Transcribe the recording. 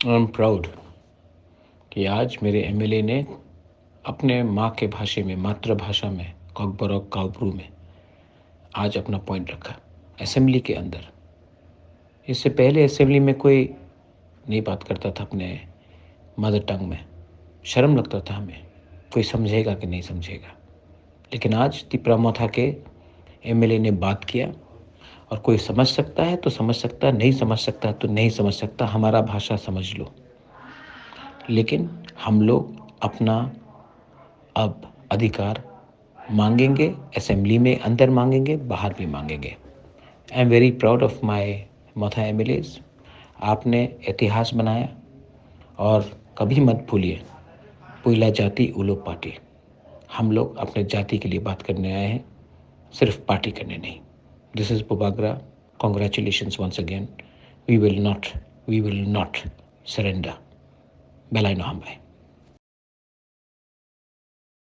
I am proud कि आज मेरे एमएलए ने अपने माँ के भाषा में, मातृभाषा में, कॉकबरों काउप्रू में आज अपना पॉइंट रखा असेंबली के अंदर। इससे पहले असेंबली में कोई नहीं बात करता था अपने मदर टंग में, शर्म लगता था हमें, कोई समझेगा कि नहीं समझेगा। लेकिन आज तिपरामोथा के एमएलए ने बात किया और कोई समझ सकता है तो समझ सकता, नहीं समझ सकता तो नहीं समझ सकता, हमारा भाषा समझ लो। लेकिन हम लोग अपना अब अधिकार मांगेंगे, असेंबली में अंदर मांगेंगे, बाहर भी मांगेंगे। I am very proud of my Motha MLAs. आपने इतिहास बनाया और कभी मत भूलिए, पुइला जाति उलो पार्टी। हम लोग अपने जाति के लिए बात करने आए हैं, सिर्फ पार्टी करने नहीं। दिस इज पुबागरा। Congratulations once again. We will not surrender. बेलाइनो हमबाई।